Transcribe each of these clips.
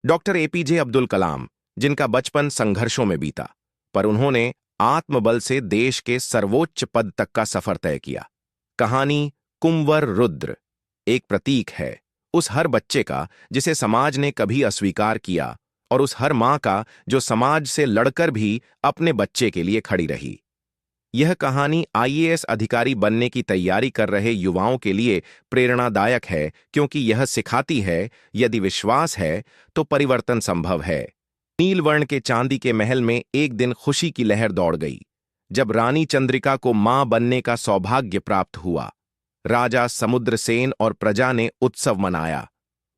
Doctor APJ Abdul Kalam, जिनका बचपन संघर्षों में बीता, पर उन्होंने आत्मबल से देश के सर्वोच्च पद तक का सफर तय किया। कहानी कुंवर रुद्र एक प्रतीक है उस हर बच्चे का जिसे समाज ने कभी अस्वीकार किया, और उस हर मां का जो समाज से लड़कर भी अपने बच्चे के लिए खड़ी रही। यह कहानी आईएएस अधिकारी बनने की तैयारी कर रहे युवाओं के लिए प्रेरणादायक है, क्योंकि यह सिखाती है यदि विश्वास है तो परिवर्तन संभव है। नीलवर्ण के चांदी के महल में एक दिन खुशी की लहर दौड़ गई जब रानी चंद्रिका को मां बनने का सौभाग्य प्राप्त हुआ। राजा समुद्रसेन और प्रजा ने उत्सव मनाया।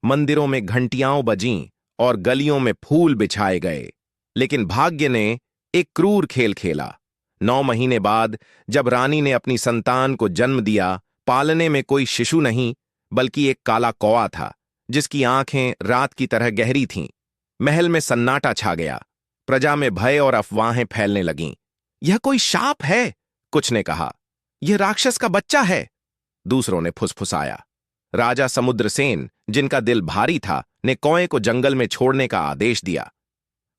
मंदिरों में घंटियां बजीं और गलियों में फूल बिछाए गए। लेकिन भाग्य ने एक क्रूर खेल खेला। 9 महीने बाद जब रानी ने अपनी संतान को जन्म दिया, पालने में कोई शिशु नहीं बल्कि एक काला कौआ था जिसकी आंखें रात की तरह गहरी थीं। महल में सन्नाटा छा गया। प्रजा में भय और अफवाहें फैलने लगीं। यह कोई शाप है, कुछ ने कहा। यह राक्षस का बच्चा है, दूसरों ने फुसफुसाया। राजा समुद्रसेन, जिनका दिल भारी था, ने कौए को जंगल में छोड़ने का आदेश दिया।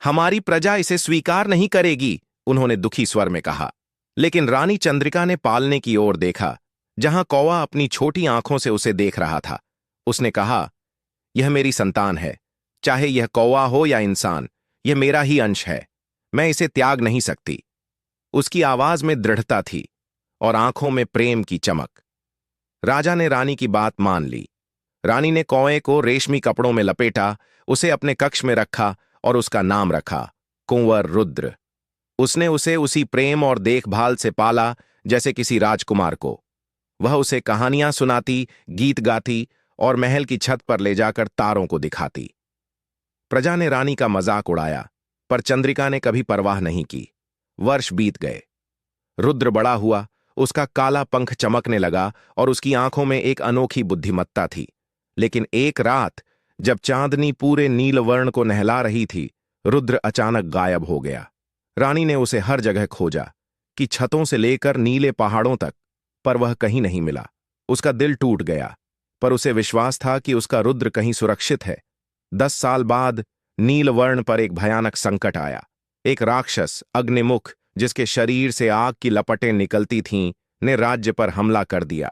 हमारी प्रजा इसे स्वीकार नहीं करेगी, उन्होंने दुखी स्वर में कहा। लेकिन रानी चंद्रिका ने पालने की ओर देखा, जहां कौवा अपनी छोटी आंखों से उसे देख रहा था। उसने कहा, यह मेरी संतान है, चाहे यह कौवा हो या इंसान, यह मेरा ही अंश है, मैं इसे त्याग नहीं सकती। उसकी आवाज में दृढ़ता थी और आंखों में प्रेम की चमक। राजा ने रानी की बात मान ली। रानी ने कौए को रेशमी कपड़ों में लपेटा, उसे अपने कक्ष में रखा और उसका नाम रखा कुंवर रुद्र। उसने उसे उसी प्रेम और देखभाल से पाला जैसे किसी राजकुमार को। वह उसे कहानियां सुनाती, गीत गाती और महल की छत पर ले जाकर तारों को दिखाती। प्रजा ने रानी का मजाक उड़ाया, पर चंद्रिका ने कभी परवाह नहीं की। वर्ष बीत गए। रुद्र बड़ा हुआ, उसका काला पंख चमकने लगा और उसकी आंखों में एक अनोखी बुद्धिमत्ता थी। लेकिन एक रात जब चांदनी पूरे नीलवर्ण को नहला रही थी, रुद्र अचानक गायब हो गया। रानी ने उसे हर जगह खोजा, कि छतों से लेकर नीले पहाड़ों तक, पर वह कहीं नहीं मिला। उसका दिल टूट गया, पर उसे विश्वास था कि उसका रुद्र कहीं सुरक्षित है। 10 साल बाद नीलवर्ण पर एक भयानक संकट आया। एक राक्षस अग्निमुख, जिसके शरीर से आग की लपटें निकलती थीं, ने राज्य पर हमला कर दिया।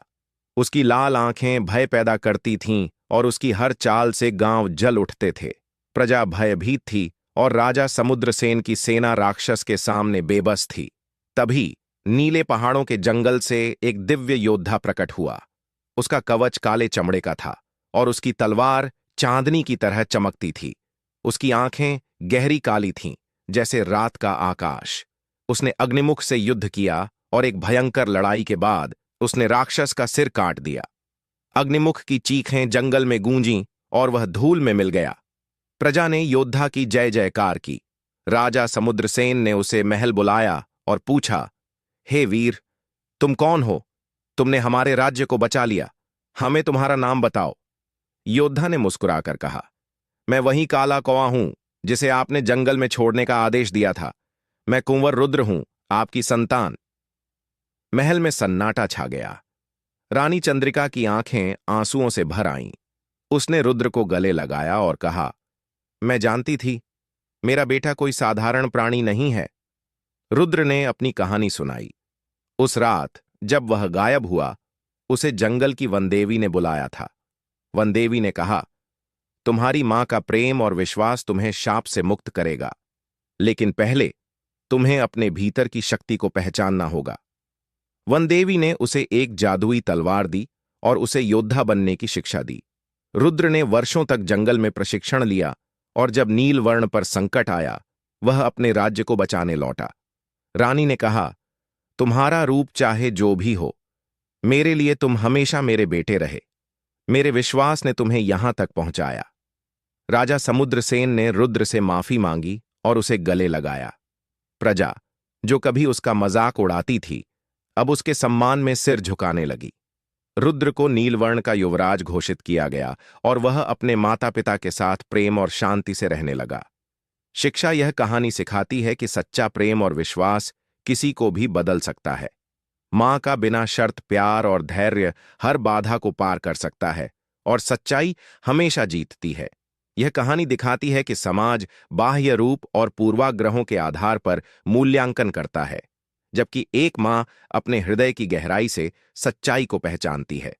उसकी लाल आंखें भय पैदा करती थीं और उसकी हर चाल से गांव जल उठते थे। प्रजा भयभीत थी और राजा समुद्रसेन की सेना राक्षस के सामने बेबस थी। तभी नीले पहाड़ों के जंगल से एक दिव्य योद्धा प्रकट हुआ। उसका कवच काले चमड़े का था और उसकी तलवार चांदनी की तरह चमकती थी। उसकी आंखें गहरी काली थीं, जैसे रात का आकाश। उसने अग्निमुख से युद्ध किया और एक भयंकर लड़ाई के बाद उसने राक्षस का सिर काट दिया। अग्निमुख की चीखें जंगल में गूंजीं और वह धूल में मिल गया। प्रजा ने योद्धा की जय जयकार की। राजा समुद्रसेन ने उसे महल बुलाया और पूछा, हे वीर, तुम कौन हो? तुमने हमारे राज्य को बचा लिया, हमें तुम्हारा नाम बताओ। योद्धा ने मुस्कुराकर कहा, मैं वही काला कौवा हूं जिसे आपने जंगल में छोड़ने का आदेश दिया था। मैं कुंवर रुद्र हूं, आपकी संतान। महल में सन्नाटा छा गया। रानी चंद्रिका की आंखें आंसुओं से भर आईं। उसने रुद्र को गले लगाया और कहा, मैं जानती थी, मेरा बेटा कोई साधारण प्राणी नहीं है। रुद्र ने अपनी कहानी सुनाई। उस रात जब वह गायब हुआ, उसे जंगल की वनदेवी ने बुलाया था। वनदेवी ने कहा, तुम्हारी मां का प्रेम और विश्वास तुम्हें शाप से मुक्त करेगा, लेकिन पहले तुम्हें अपने भीतर की शक्ति को पहचानना होगा। वनदेवी ने उसे एक जादुई तलवार दी और उसे योद्धा बनने की शिक्षा दी। रुद्र ने वर्षों तक जंगल में प्रशिक्षण लिया और जब नीलवर्ण पर संकट आया, वह अपने राज्य को बचाने लौटा। रानी ने कहा, तुम्हारा रूप चाहे जो भी हो, मेरे लिए तुम हमेशा मेरे बेटे रहे। मेरे विश्वास ने तुम्हें यहां तक पहुंचाया। राजा समुद्रसेन ने रुद्र से माफी मांगी और उसे गले लगाया। प्रजा, जो कभी उसका मजाक उड़ाती थी, अब उसके सम्मान में सिर झुकाने लगी। रुद्र को नीलवर्ण का युवराज घोषित किया गया और वह अपने माता पिता के साथ प्रेम और शांति से रहने लगा। शिक्षा यह कहानी सिखाती है कि सच्चा प्रेम और विश्वास किसी को भी बदल सकता है। मां का बिना शर्त प्यार और धैर्य हर बाधा को पार कर सकता है और सच्चाई हमेशा जीतती है। यह कहानी दिखाती है कि समाज बाह्य रूप और पूर्वाग्रहों के आधार पर मूल्यांकन करता है, जबकि एक माँ अपने हृदय की गहराई से सच्चाई को पहचानती है।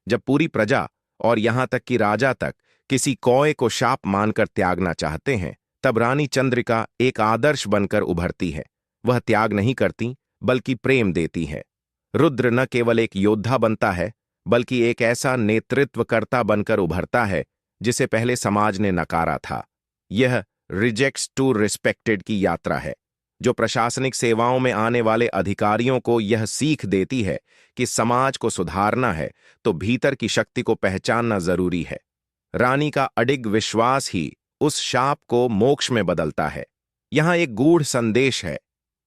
जब पूरी प्रजा और यहां तक कि राजा तक किसी कौए को शाप मानकर त्यागना चाहते हैं, तब रानी चंद्रिका एक आदर्श बनकर उभरती है। वह त्याग नहीं करती, बल्कि प्रेम देती है। रुद्र न केवल एक योद्धा बनता है, बल्कि एक ऐसा नेतृत्वकर्ता बनकर उभरता है जिसे पहले समाज ने नकारा था। यह रिजेक्ट्स टू रिस्पेक्टेड की यात्रा है, जो प्रशासनिक सेवाओं में आने वाले अधिकारियों को यह सीख देती है कि समाज को सुधारना है तो भीतर की शक्ति को पहचानना जरूरी है। रानी का अडिग विश्वास ही उस शाप को मोक्ष में बदलता है। यहां एक गूढ़ संदेश है।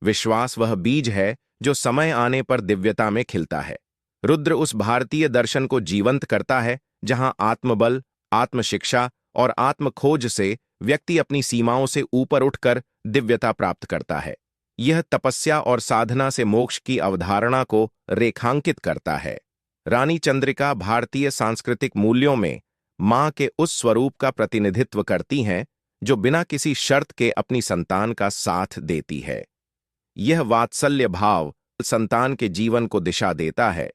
विश्वास वह बीज है जो समय आने पर दिव्यता में खिलता है। रुद्र उस भारतीय दर्शन को जीवंत करता है जहां आत्मबल, आत्मशिक्षा और आत्मखोज से व्यक्ति अपनी सीमाओं से ऊपर उठकर दिव्यता प्राप्त करता है। यह तपस्या और साधना से मोक्ष की अवधारणा को रेखांकित करता है। रानी चंद्रिका भारतीय सांस्कृतिक मूल्यों में मां के उस स्वरूप का प्रतिनिधित्व करती हैं जो बिना किसी शर्त के अपनी संतान का साथ देती है। यह वात्सल्य भाव संतान के जीवन को दिशा देता है